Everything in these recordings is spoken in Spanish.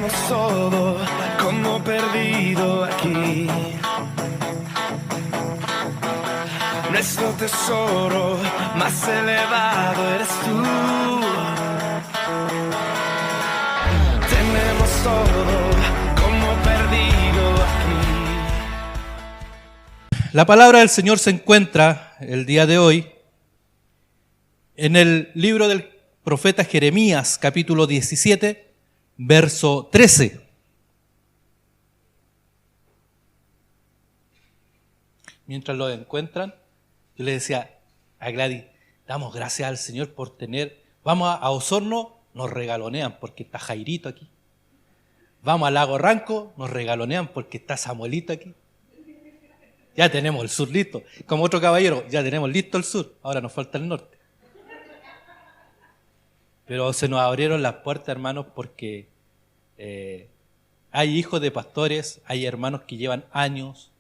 Tenemos todo como perdido aquí. Nuestro tesoro más elevado eres tú. Tenemos todo como perdido aquí. La palabra del Señor se encuentra el día de hoy en el libro del profeta Jeremías, capítulo 17, verso 13. Mientras lo encuentran, yo le decía a Gladys, damos gracias al Señor por tener, vamos a Osorno, nos regalonean porque está Jairito aquí. Vamos al Lago Ranco, nos regalonean porque está Samuelito aquí. Ya tenemos el sur listo. Como otro caballero, ya tenemos listo el sur, ahora nos falta el norte. Pero se nos abrieron las puertas, hermanos, porque hay hijos de pastores, hay hermanos que llevan años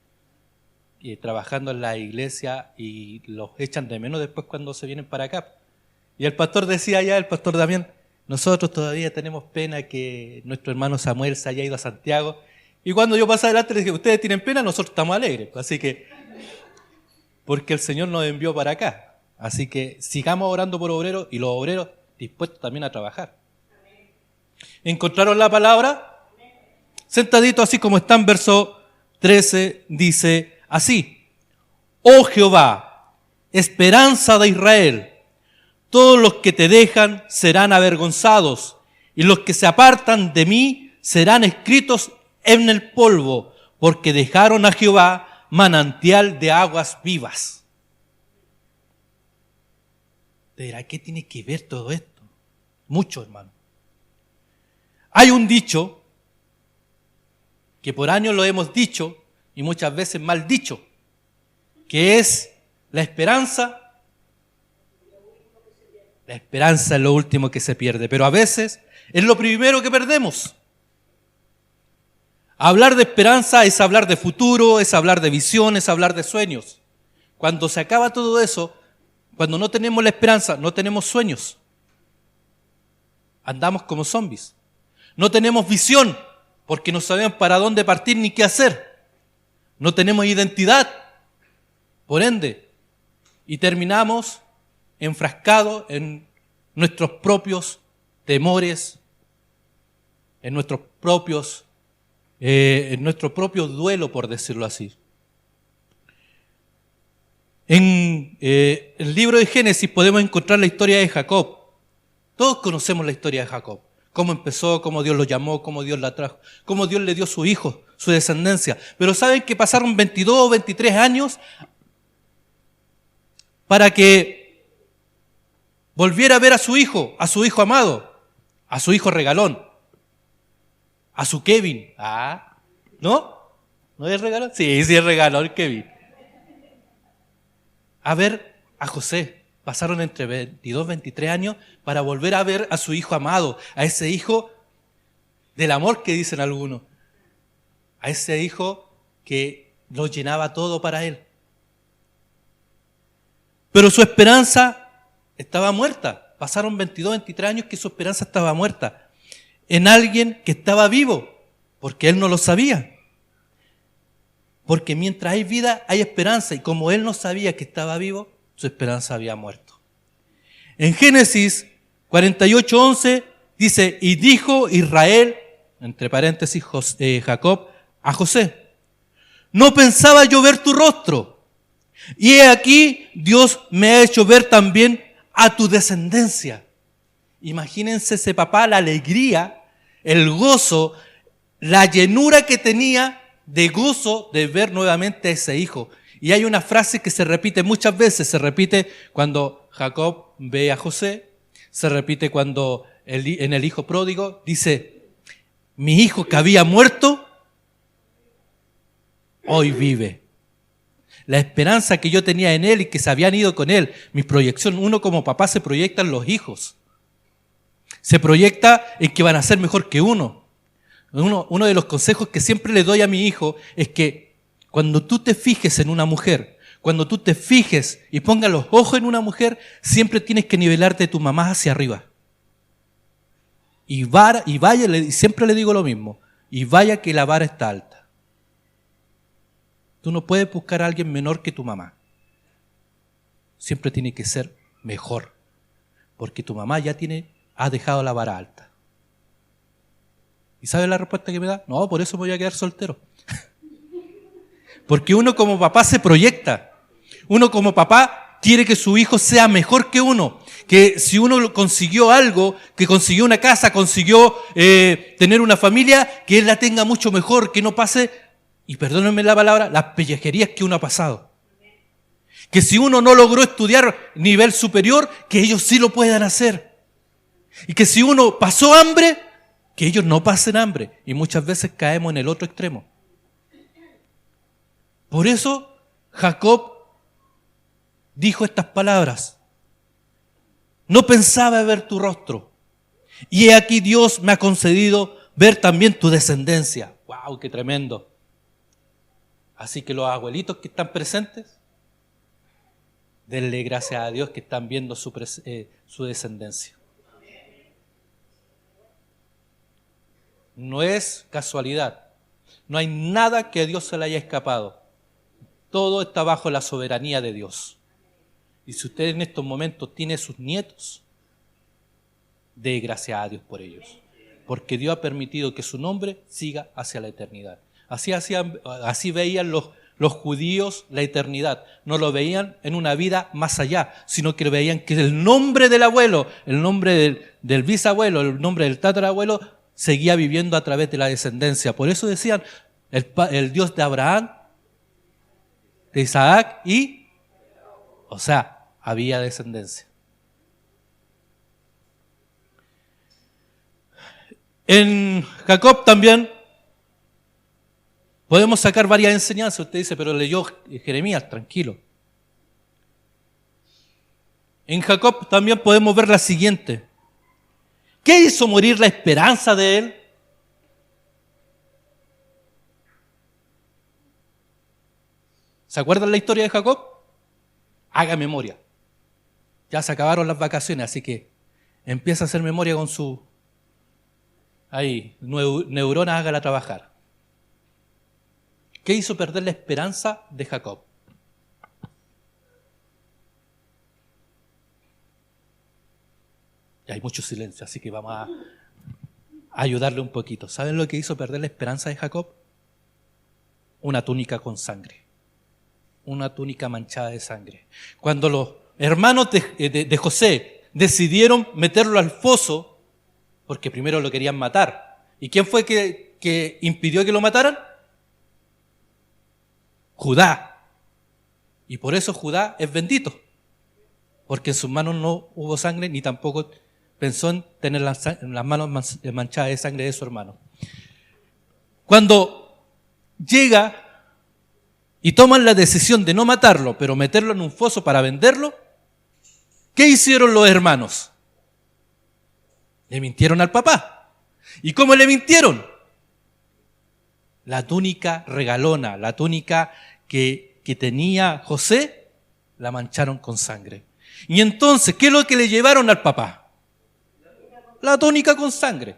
trabajando en la iglesia y los echan de menos después cuando se vienen para acá. Y el pastor decía allá, el pastor Damián, nosotros todavía tenemos pena que nuestro hermano Samuel se haya ido a Santiago. Y cuando yo pasé adelante le dije, ustedes tienen pena, nosotros estamos alegres. Así que, porque el Señor nos envió para acá. Así que sigamos orando por obreros y los obreros dispuestos también a trabajar. ¿Encontraron la palabra? Sentadito así como está en verso 13, dice así: Oh Jehová, esperanza de Israel, todos los que te dejan serán avergonzados, y los que se apartan de mí serán escritos en el polvo, porque dejaron a Jehová manantial de aguas vivas. ¿Pero qué tiene que ver todo esto? Mucho, hermano. Hay un dicho que por años lo hemos dicho y muchas veces mal dicho, que es la esperanza es lo último que se pierde, pero a veces es lo primero que perdemos. Hablar de esperanza es hablar de futuro, es hablar de visiones, es hablar de sueños. Cuando se acaba todo eso, cuando no tenemos la esperanza, no tenemos sueños. Andamos como zombies. No tenemos visión porque no sabemos para dónde partir ni qué hacer. No tenemos identidad, por ende, y terminamos enfrascados en nuestros propios temores, en nuestro propio duelo, por decirlo así. En el libro de Génesis podemos encontrar la historia de Jacob. Todos conocemos la historia de Jacob. Cómo empezó, cómo Dios lo llamó, cómo Dios la trajo, cómo Dios le dio su hijo, su descendencia. Pero ¿saben que pasaron 22 o 23 años para que volviera a ver a su hijo amado, a su hijo regalón, a su Kevin? ¿No? ¿No es regalón? Sí, es regalón, Kevin. A ver a José. Pasaron entre 22 y 23 años para volver a ver a su hijo amado, a ese hijo del amor que dicen algunos, a ese hijo que lo llenaba todo para él. Pero su esperanza estaba muerta. Pasaron 22, 23 años que su esperanza estaba muerta en alguien que estaba vivo, porque él no lo sabía. Porque mientras hay vida, hay esperanza, y como él no sabía que estaba vivo, su esperanza había muerto. En Génesis 48:11 dice, y dijo Israel, entre paréntesis Jacob, a José, no pensaba yo ver tu rostro, y he aquí Dios me ha hecho ver también a tu descendencia. Imagínense ese papá, la alegría, el gozo, la llenura que tenía de gozo de ver nuevamente a ese hijo. Y hay una frase que se repite muchas veces, se repite cuando Jacob ve a José, se repite cuando en el hijo pródigo dice, mi hijo que había muerto, hoy vive. La esperanza que yo tenía en él y que se habían ido con él, mi proyección, uno como papá se proyecta en los hijos. Se proyecta en que van a ser mejor que uno. Uno de los consejos que siempre le doy a mi hijo es que cuando tú te fijes en una mujer, cuando tú te fijes y pongas los ojos en una mujer, siempre tienes que nivelarte de tu mamá hacia arriba. y vaya, y siempre le digo lo mismo, y vaya que la vara está alta. Tú no puedes buscar a alguien menor que tu mamá. Siempre tiene que ser mejor, porque tu mamá ya ha dejado la vara alta. ¿Y sabes la respuesta que me da? No, por eso me voy a quedar soltero. Porque uno como papá se proyecta. Uno como papá quiere que su hijo sea mejor que uno. Que si uno consiguió algo, que consiguió una casa, consiguió tener una familia, que él la tenga mucho mejor, que no pase, y perdónenme la palabra, las pellejerías que uno ha pasado. Que si uno no logró estudiar nivel superior, que ellos sí lo puedan hacer. Y que si uno pasó hambre, que ellos no pasen hambre. Y muchas veces caemos en el otro extremo. Por eso Jacob dijo estas palabras. No pensaba ver tu rostro. Y he aquí Dios me ha concedido ver también tu descendencia. ¡Wow! ¡Qué tremendo! Así que los abuelitos que están presentes, denle gracias a Dios que están viendo su descendencia. No es casualidad. No hay nada que a Dios se le haya escapado. Todo está bajo la soberanía de Dios. Y si usted en estos momentos tiene sus nietos, dé gracias a Dios por ellos. Porque Dios ha permitido que su nombre siga hacia la eternidad. Así veían los judíos la eternidad. No lo veían en una vida más allá, sino que veían que el nombre del abuelo, el nombre del bisabuelo, el nombre del tatarabuelo, seguía viviendo a través de la descendencia. Por eso decían, el Dios de Abraham, de Isaac o sea, había descendencia. En Jacob también podemos sacar varias enseñanzas. Usted dice, pero leyó Jeremías, tranquilo. En Jacob también podemos ver la siguiente. ¿Qué hizo morir la esperanza de él? ¿Se acuerdan la historia de Jacob? Haga memoria. Ya se acabaron las vacaciones, así que empieza a hacer memoria con su neuronas, hágala trabajar. ¿Qué hizo perder la esperanza de Jacob? Y hay mucho silencio, así que vamos a ayudarle un poquito. ¿Saben lo que hizo perder la esperanza de Jacob? Una túnica con sangre. Una túnica manchada de sangre. Cuando los hermanos de José decidieron meterlo al foso, porque primero lo querían matar. ¿Y quién fue que impidió que lo mataran? Judá. Y por eso Judá es bendito. Porque en sus manos no hubo sangre, ni tampoco pensó en tener las manos manchadas de sangre de su hermano. Cuando llega y toman la decisión de no matarlo, pero meterlo en un foso para venderlo, ¿qué hicieron los hermanos? Le mintieron al papá. ¿Y cómo le mintieron? La túnica regalona, la túnica que tenía José, la mancharon con sangre. Y entonces, ¿qué es lo que le llevaron al papá? La túnica con sangre.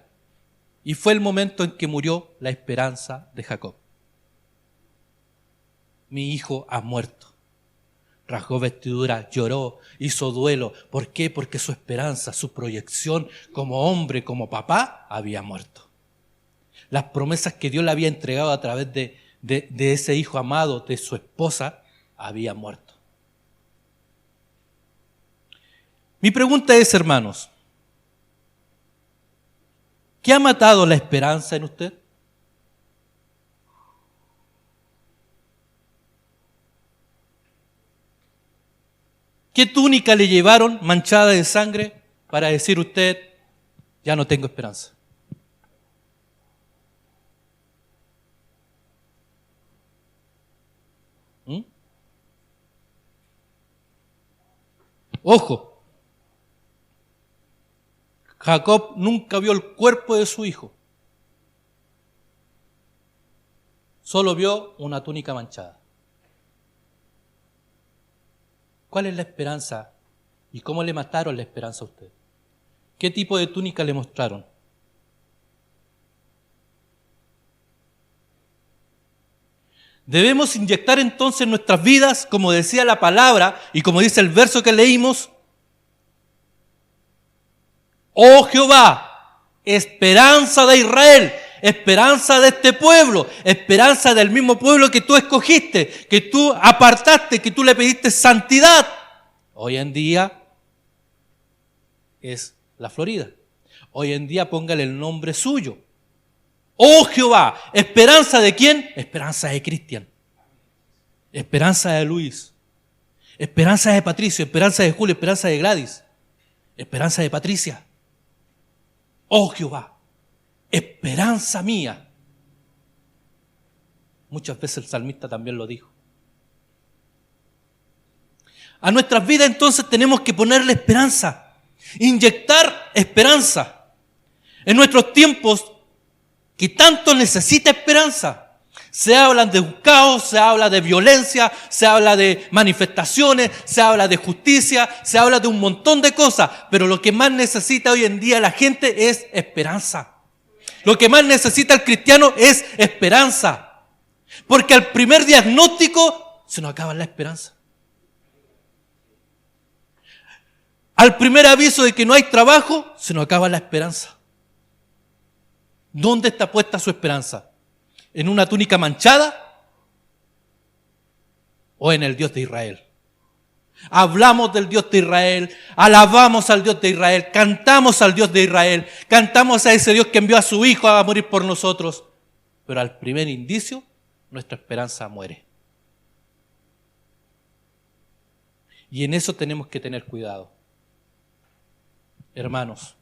Y fue el momento en que murió la esperanza de Jacob. Mi hijo ha muerto. Rasgó vestidura, lloró, hizo duelo. ¿Por qué? Porque su esperanza, su proyección como hombre, como papá, había muerto. Las promesas que Dios le había entregado a través de ese hijo amado, de su esposa, había muerto. Mi pregunta es, hermanos, ¿qué ha matado la esperanza en usted? ¿Qué túnica le llevaron manchada de sangre para decir usted, ya no tengo esperanza? Ojo, Jacob nunca vio el cuerpo de su hijo. Solo vio una túnica manchada. ¿Cuál es la esperanza? ¿Y cómo le mataron la esperanza a usted? ¿Qué tipo de túnica le mostraron? Debemos inyectar entonces en nuestras vidas, como decía la palabra y como dice el verso que leímos, oh Jehová, esperanza de Israel, esperanza de este pueblo, esperanza del mismo pueblo que tú escogiste, que tú apartaste, que tú le pediste santidad. Hoy en día es la Florida. Hoy en día póngale el nombre suyo. Oh Jehová, ¿esperanza de quién? Esperanza de Cristian, esperanza de Luis, esperanza de Patricio, esperanza de Julio, esperanza de Gladys, esperanza de Patricia. Oh Jehová, esperanza mía. Muchas veces el salmista también lo dijo. A nuestras vidas entonces tenemos que ponerle esperanza, inyectar esperanza. En nuestros tiempos que tanto necesita esperanza. Se habla de un caos, se habla de violencia, se habla de manifestaciones, se habla de justicia, se habla de un montón de cosas, pero lo que más necesita hoy en día la gente es esperanza. Lo que más necesita el cristiano es esperanza. Porque al primer diagnóstico se nos acaba la esperanza. Al primer aviso de que no hay trabajo, se nos acaba la esperanza. ¿Dónde está puesta su esperanza? ¿En una túnica manchada o en el Dios de Israel? Hablamos del Dios de Israel, alabamos al Dios de Israel, cantamos al Dios de Israel, cantamos a ese Dios que envió a su Hijo a morir por nosotros. Pero al primer indicio, nuestra esperanza muere. Y en eso tenemos que tener cuidado. Hermanos,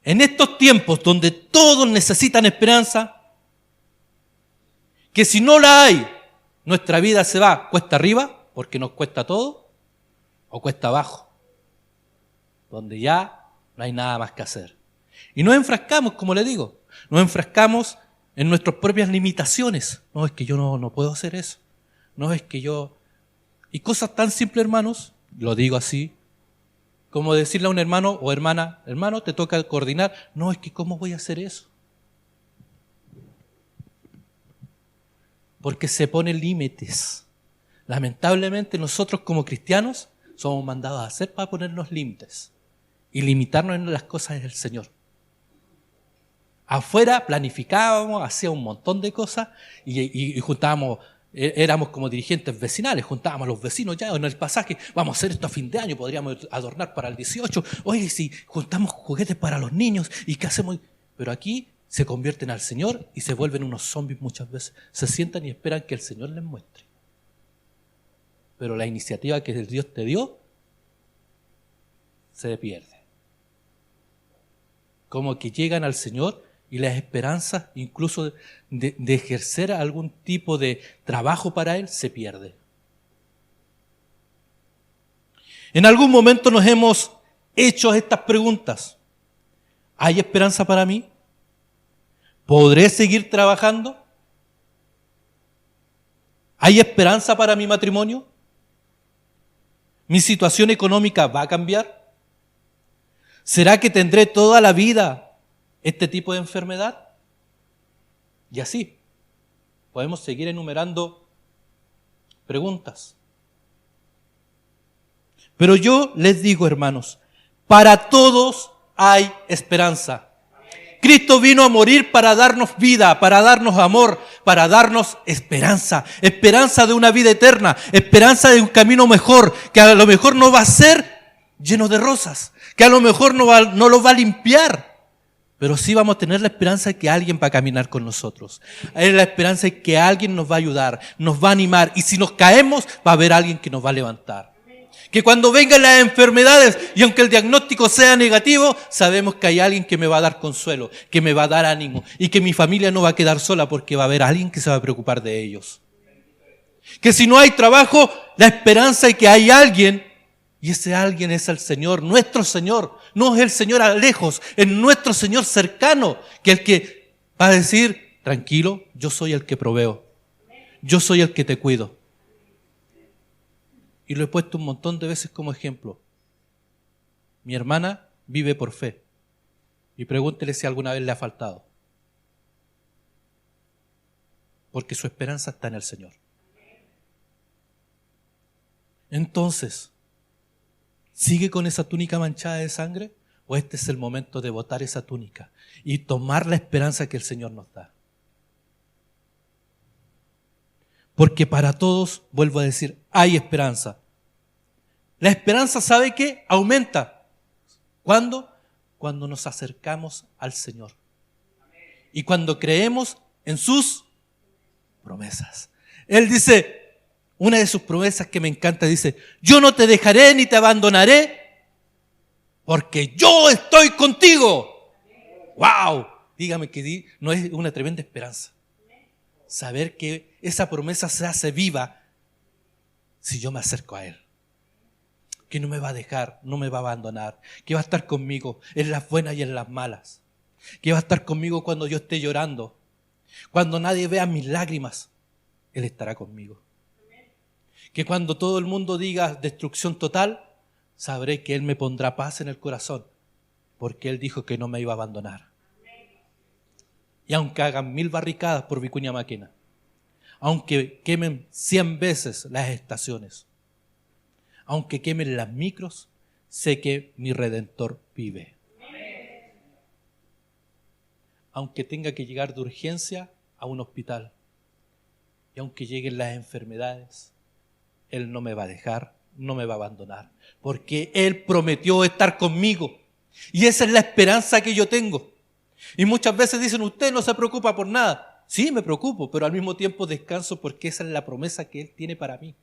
en estos tiempos donde todos necesitan esperanza, que si no la hay, nuestra vida se va cuesta arriba, porque nos cuesta todo, o cuesta abajo, donde ya no hay nada más que hacer. Y nos enfrascamos, como le digo, nos enfrascamos en nuestras propias limitaciones. No, es que yo no puedo hacer eso. No, es que yo... Y cosas tan simples, hermanos, lo digo así, como decirle a un hermano o hermana, hermano, te toca coordinar. No, es que ¿cómo voy a hacer eso? Porque se ponen límites. Lamentablemente nosotros como cristianos somos mandados a hacer para ponernos límites y limitarnos en las cosas del Señor. Afuera planificábamos, hacíamos un montón de cosas y juntábamos, éramos como dirigentes vecinales, juntábamos a los vecinos ya en el pasaje, vamos a hacer esto a fin de año, podríamos adornar para el 18, oye, si juntamos juguetes para los niños, ¿y qué hacemos? Pero aquí se convierten al Señor y se vuelven unos zombies muchas veces, se sientan y esperan que el Señor les muestre. Pero la iniciativa que el Dios te dio se pierde. Como que llegan al Señor y las esperanzas, incluso de ejercer algún tipo de trabajo para Él, se pierde. En algún momento nos hemos hecho estas preguntas. ¿Hay esperanza para mí? ¿Podré seguir trabajando? ¿Hay esperanza para mi matrimonio? ¿Mi situación económica va a cambiar? ¿Será que tendré toda la vida este tipo de enfermedad? Y así podemos seguir enumerando preguntas. Pero yo les digo, hermanos, para todos hay esperanza. Cristo vino a morir para darnos vida, para darnos amor, para darnos esperanza. Esperanza de una vida eterna, esperanza de un camino mejor, que a lo mejor no va a ser lleno de rosas, que a lo mejor no lo va a limpiar. Pero sí vamos a tener la esperanza de que alguien va a caminar con nosotros. Hay la esperanza de que alguien nos va a ayudar, nos va a animar. Y si nos caemos, va a haber alguien que nos va a levantar. Que cuando vengan las enfermedades, y aunque el diagnóstico sea negativo, sabemos que hay alguien que me va a dar consuelo, que me va a dar ánimo. Y que mi familia no va a quedar sola porque va a haber alguien que se va a preocupar de ellos. Que si no hay trabajo, la esperanza de que hay alguien. Y ese alguien es el Señor, nuestro Señor. No es el Señor a lejos, es nuestro Señor cercano, que el que va a decir, tranquilo, yo soy el que proveo. Yo soy el que te cuido. Y lo he puesto un montón de veces como ejemplo. Mi hermana vive por fe. Y pregúntele si alguna vez le ha faltado. porque su esperanza está en el Señor. Entonces, ¿sigue con esa túnica manchada de sangre? ¿O este es el momento de botar esa túnica y tomar la esperanza que el Señor nos da? Porque para todos, vuelvo a decir, hay esperanza. La esperanza, ¿sabe qué? Aumenta. ¿Cuándo? Cuando nos acercamos al Señor. Y cuando creemos en sus promesas. Él dice, una de sus promesas que me encanta, dice, yo no te dejaré ni te abandonaré, porque yo estoy contigo. ¡Wow! Dígame que no es una tremenda esperanza. Saber que esa promesa se hace viva si yo me acerco a Él. Que no me va a dejar, no me va a abandonar. Que va a estar conmigo en las buenas y en las malas. Que va a estar conmigo cuando yo esté llorando. Cuando nadie vea mis lágrimas, Él estará conmigo. Que cuando todo el mundo diga destrucción total, sabré que Él me pondrá paz en el corazón. Porque Él dijo que no me iba a abandonar. Y aunque hagan 1000 barricadas por Vicuña Maquena, aunque quemen 100 veces las estaciones, aunque quemen las micros, sé que mi Redentor vive. Aunque tenga que llegar de urgencia a un hospital, y aunque lleguen las enfermedades, Él no me va a dejar, no me va a abandonar, porque Él prometió estar conmigo. Y esa es la esperanza que yo tengo. Y muchas veces dicen, usted no se preocupa por nada. Sí, me preocupo, pero al mismo tiempo descanso porque esa es la promesa que Él tiene para mí.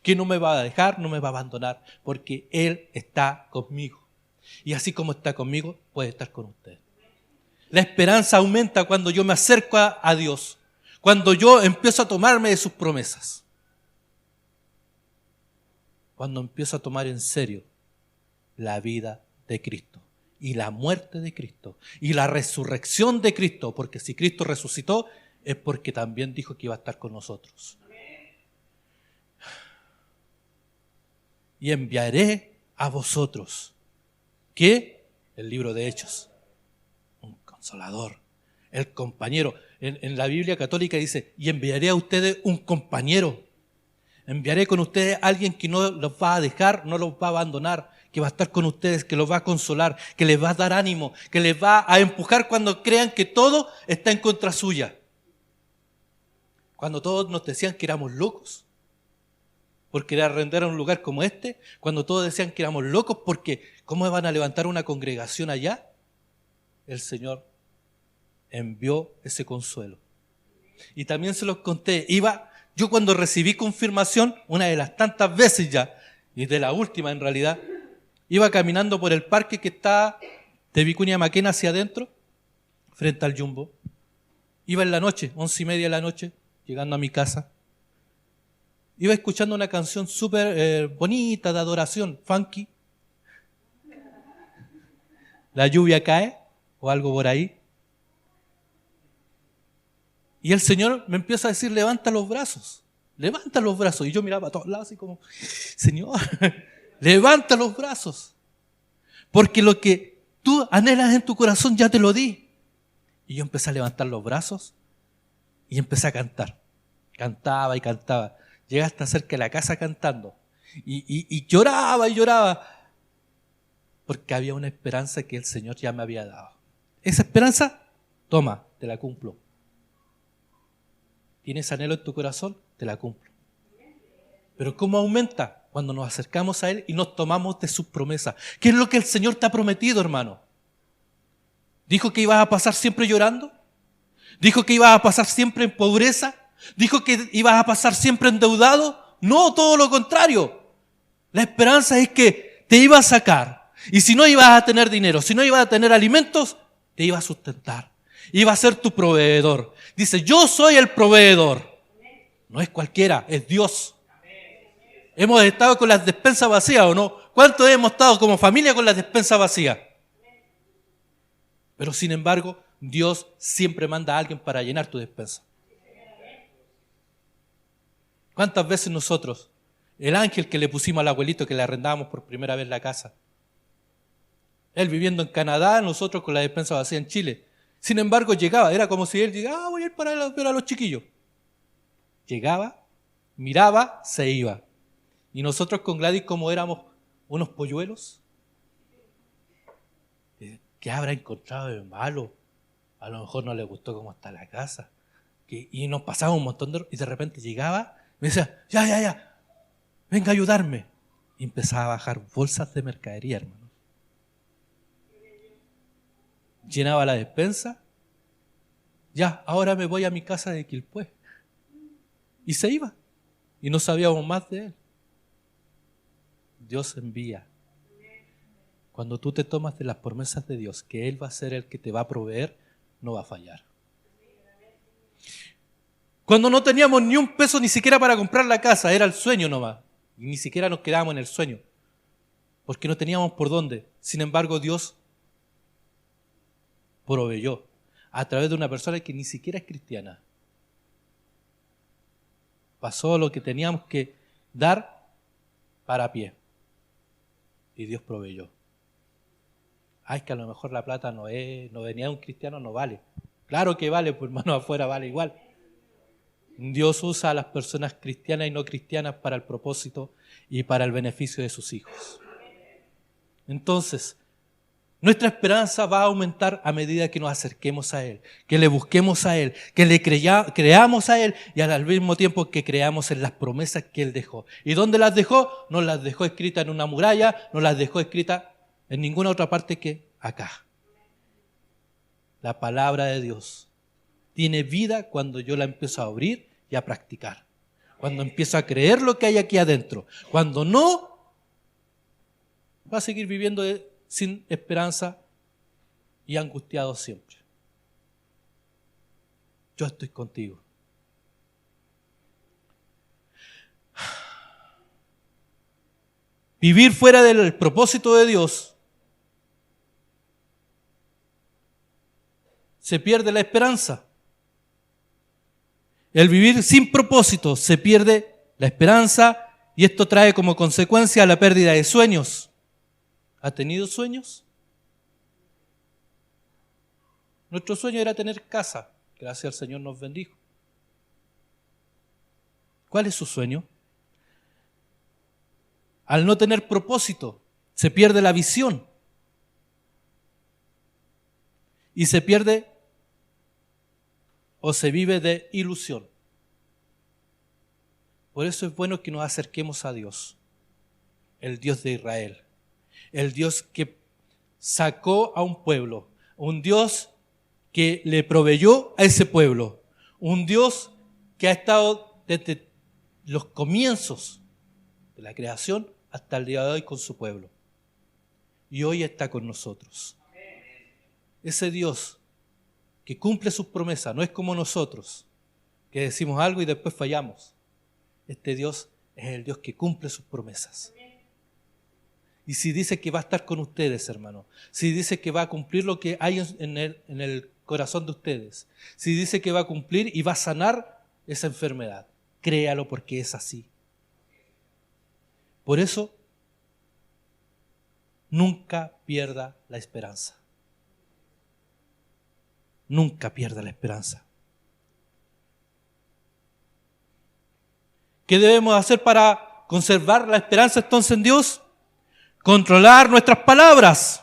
Que no me va a dejar, no me va a abandonar, porque Él está conmigo. Y así como está conmigo, puede estar con usted. La esperanza aumenta cuando yo me acerco a Dios, cuando yo empiezo a tomarme de sus promesas. Cuando empiezo a tomar en serio la vida de Cristo. Y la muerte de Cristo, y la resurrección de Cristo, porque si Cristo resucitó, es porque también dijo que iba a estar con nosotros. Y enviaré a vosotros, ¿qué? El libro de Hechos, un consolador, el compañero. En la Biblia católica dice, y enviaré a ustedes un compañero. Enviaré con ustedes a alguien que no los va a dejar, no los va a abandonar, que va a estar con ustedes, que los va a consolar, que les va a dar ánimo, que les va a empujar cuando crean que todo está en contra suya. Cuando todos nos decían que éramos locos por querer arrendar a un lugar como este, cuando todos decían que éramos locos porque ¿cómo van a levantar una congregación allá? El Señor envió ese consuelo. Y también se los conté, yo cuando recibí confirmación, una de las tantas veces ya, y de la última en realidad, iba caminando por el parque que está de Vicuña Maquena hacia adentro, frente al Jumbo. Iba en la noche, 11:30 de la noche, llegando a mi casa. Iba escuchando una canción súper bonita de adoración, funky. La lluvia cae, o algo por ahí. Y el Señor me empieza a decir, levanta los brazos. Levanta los brazos. Y yo miraba a todos lados así como, Señor, levanta los brazos. Porque lo que tú anhelas en tu corazón ya te lo di. Y yo empecé a levantar los brazos y empecé a cantar. Cantaba y cantaba. Llegué hasta cerca de la casa cantando. Y lloraba y lloraba. Porque había una esperanza que el Señor ya me había dado. Esa esperanza, toma, te la cumplo. ¿Tienes anhelo en tu corazón? Te la cumplo. Pero ¿cómo aumenta? Cuando nos acercamos a Él y nos tomamos de sus promesas. ¿Qué es lo que el Señor te ha prometido, hermano? ¿Dijo que ibas a pasar siempre llorando? ¿Dijo que ibas a pasar siempre en pobreza? ¿Dijo que ibas a pasar siempre endeudado? No, todo lo contrario. La esperanza es que te iba a sacar. Y si no ibas a tener dinero, si no ibas a tener alimentos, te iba a sustentar. Iba a ser tu proveedor. Dice, yo soy el proveedor. No es cualquiera, es Dios. ¿Hemos estado con las despensas vacías o no? ¿Cuántos hemos estado como familia con las despensas vacías? Pero sin embargo, Dios siempre manda a alguien para llenar tu despensa. ¿Cuántas veces nosotros, el ángel que le pusimos al abuelito que le arrendábamos por primera vez la casa, él viviendo en Canadá, nosotros con la despensa vacía en Chile, Sin embargo, llegaba, era como si él llegaba, voy a ir para ver a los chiquillos. Llegaba, miraba, se iba. Y nosotros con Gladys, como éramos unos polluelos, ¿qué habrá encontrado de malo? A lo mejor no le gustó cómo está la casa. Y nos pasaba un montón y de repente llegaba, me decía, ya, venga a ayudarme. Y empezaba a bajar bolsas de mercadería, hermano. Llenaba la despensa, ya, ahora me voy a mi casa de Quilpué. Y se iba. Y no sabíamos más de él. Dios envía. Cuando tú te tomas de las promesas de Dios, que Él va a ser el que te va a proveer, no va a fallar. Cuando no teníamos ni un peso ni siquiera para comprar la casa, era el sueño nomás. Y ni siquiera nos quedábamos en el sueño. Porque no teníamos por dónde. Sin embargo, Dios proveyó a través de una persona que ni siquiera es cristiana. Pasó lo que teníamos que dar para pie. Y Dios proveyó. Es que a lo mejor la plata no venía de un cristiano, no vale. Claro que vale, pues hermano, afuera vale igual. Dios usa a las personas cristianas y no cristianas para el propósito y para el beneficio de sus hijos. Entonces, nuestra esperanza va a aumentar a medida que nos acerquemos a Él, que le busquemos a Él, que le creamos a Él y al mismo tiempo que creamos en las promesas que Él dejó. ¿Y dónde las dejó? No las dejó escritas en una muralla, no las dejó escritas en ninguna otra parte que acá. La palabra de Dios tiene vida cuando yo la empiezo a abrir y a practicar. Cuando empiezo a creer lo que hay aquí adentro. Cuando no, va a seguir viviendo sin esperanza y angustiado siempre. Yo estoy contigo. Vivir fuera del propósito de Dios, se pierde la esperanza. El vivir sin propósito, se pierde la esperanza y esto trae como consecuencia la pérdida de sueños. ¿Ha tenido sueños? Nuestro sueño era tener casa. Gracias al Señor nos bendijo. ¿Cuál es su sueño? Al no tener propósito, se pierde la visión. Y se pierde o se vive de ilusión. Por eso es bueno que nos acerquemos a Dios, el Dios de Israel, el Dios que sacó a un pueblo, un Dios que le proveyó a ese pueblo, un Dios que ha estado desde los comienzos de la creación hasta el día de hoy con su pueblo. Y hoy está con nosotros. Ese Dios que cumple sus promesas, no es como nosotros, que decimos algo y después fallamos. Este Dios es el Dios que cumple sus promesas. Y si dice que va a estar con ustedes, hermano, si dice que va a cumplir lo que hay en el corazón de ustedes, si dice que va a cumplir y va a sanar esa enfermedad, créalo porque es así. Por eso, nunca pierda la esperanza. Nunca pierda la esperanza. ¿Qué debemos hacer para conservar la esperanza entonces en Dios? Controlar nuestras palabras,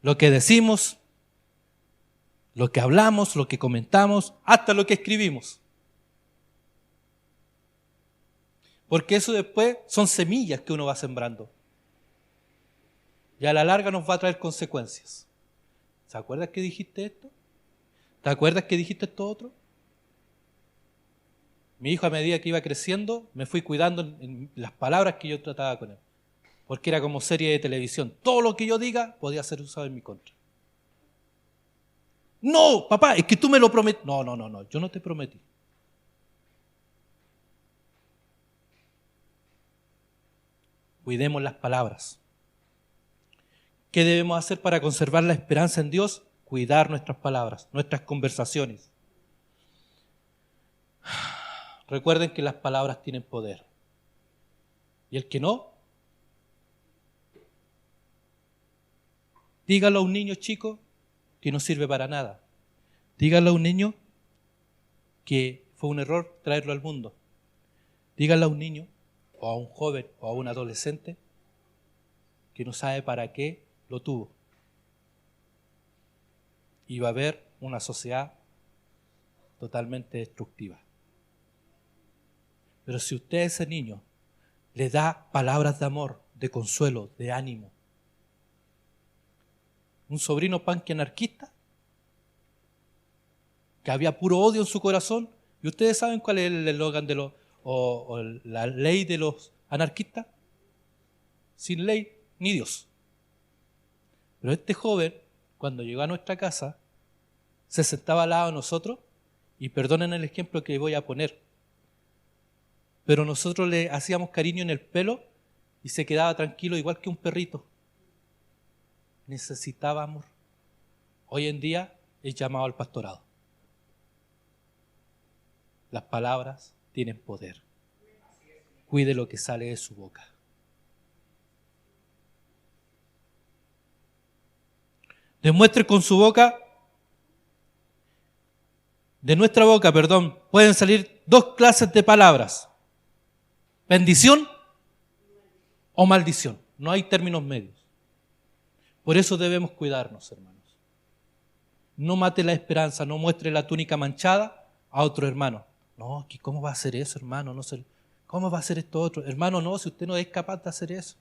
lo que decimos, lo que hablamos, lo que comentamos, hasta lo que escribimos. Porque eso después son semillas que uno va sembrando. Y a la larga nos va a traer consecuencias. ¿Se acuerdas que dijiste esto? ¿Te acuerdas que dijiste esto otro? Mi hijo, a medida que iba creciendo, me fui cuidando en las palabras que yo trataba con él. Porque era como serie de televisión. Todo lo que yo diga podía ser usado en mi contra. No, papá, es que tú me lo prometiste. No, yo no te prometí. Cuidemos las palabras. ¿Qué debemos hacer para conservar la esperanza en Dios? Cuidar nuestras palabras, nuestras conversaciones. Recuerden que las palabras tienen poder. Y el que no, dígalo a un niño chico que no sirve para nada. Díganle a un niño que fue un error traerlo al mundo. Díganle a un niño, o a un joven, o a un adolescente, que no sabe para qué lo tuvo. Y va a haber una sociedad totalmente destructiva. Pero si usted a ese niño le da palabras de amor, de consuelo, de ánimo, un sobrino punk anarquista, que había puro odio en su corazón, y ustedes saben cuál es el eslogan de los, o la ley de los anarquistas: sin ley ni Dios. Pero este joven, cuando llegó a nuestra casa, se sentaba al lado de nosotros, y perdonen el ejemplo que voy a poner, pero nosotros le hacíamos cariño en el pelo y se quedaba tranquilo igual que un perrito. Necesitaba amor. Hoy en día es llamado al pastorado. Las palabras tienen poder. Cuide lo que sale de su boca. Demuestre con su boca, de nuestra boca, pueden salir dos clases de palabras: bendición o maldición. No hay términos medios. Por eso debemos cuidarnos, hermanos. No mate la esperanza, no muestre la túnica manchada a otro hermano. No, ¿cómo va a hacer eso, hermano? No sé, ¿cómo va a hacer esto otro? Hermano, no, si usted no es capaz de hacer eso.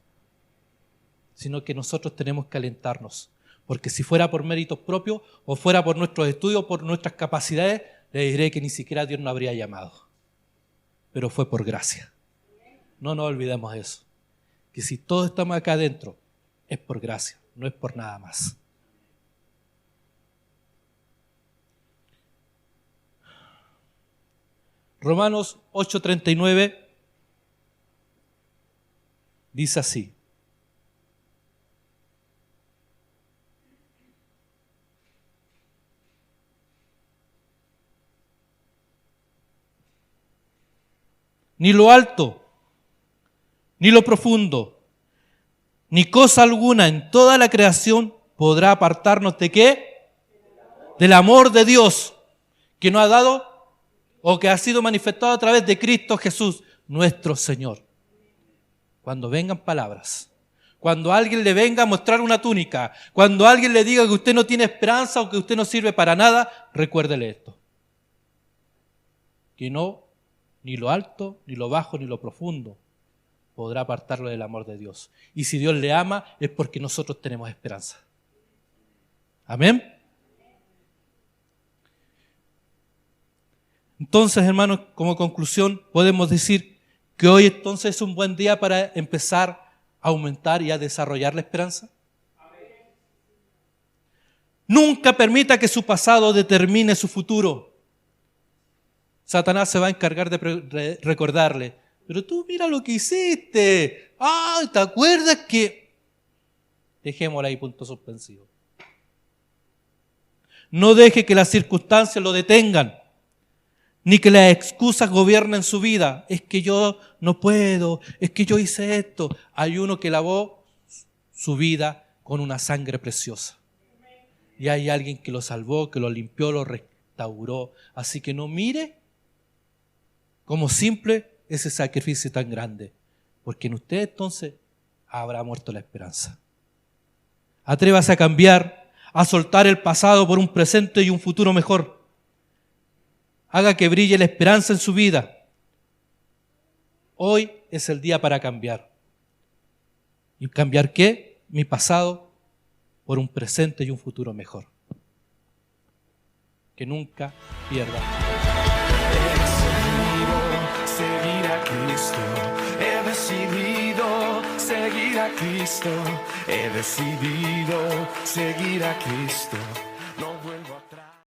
Sino que nosotros tenemos que alentarnos. Porque si fuera por méritos propios o fuera por nuestros estudios, por nuestras capacidades, le diré que ni siquiera Dios nos habría llamado. Pero fue por gracia. No nos olvidemos de eso. Que si todos estamos acá adentro, es por gracia, no es por nada más. Romanos 8:39 dice así: ni lo alto, ni lo profundo, ni cosa alguna en toda la creación podrá apartarnos ¿de qué? Del amor de Dios que nos ha dado o que ha sido manifestado a través de Cristo Jesús, nuestro Señor. Cuando vengan palabras, cuando alguien le venga a mostrar una túnica, cuando alguien le diga que usted no tiene esperanza o que usted no sirve para nada, recuérdele esto: que no, ni lo alto, ni lo bajo, ni lo profundo podrá apartarlo del amor de Dios. Y si Dios le ama, es porque nosotros tenemos esperanza. Amén. Entonces, hermanos, como conclusión, podemos decir que hoy entonces es un buen día para empezar a aumentar y a desarrollar la esperanza. Nunca permita que su pasado determine su futuro. Satanás se va a encargar de recordarle: pero tú mira lo que hiciste. ¡Ay, te acuerdas que! Dejémosla ahí, punto suspensivo. No deje que las circunstancias lo detengan, ni que las excusas gobiernen su vida. Es que yo no puedo, es que yo hice esto. Hay uno que lavó su vida con una sangre preciosa. Y hay alguien que lo salvó, que lo limpió, lo restauró. Así que no mire como simple ese sacrificio tan grande, porque en usted entonces habrá muerto la esperanza. Atrévase a cambiar, a soltar el pasado por un presente y un futuro mejor. Haga que brille la esperanza en su vida. Hoy es el día para cambiar. ¿Y cambiar qué? Mi pasado por un presente y un futuro mejor. Que nunca pierda. He decidido seguir a Cristo, he decidido seguir a Cristo, no vuelvo atrás.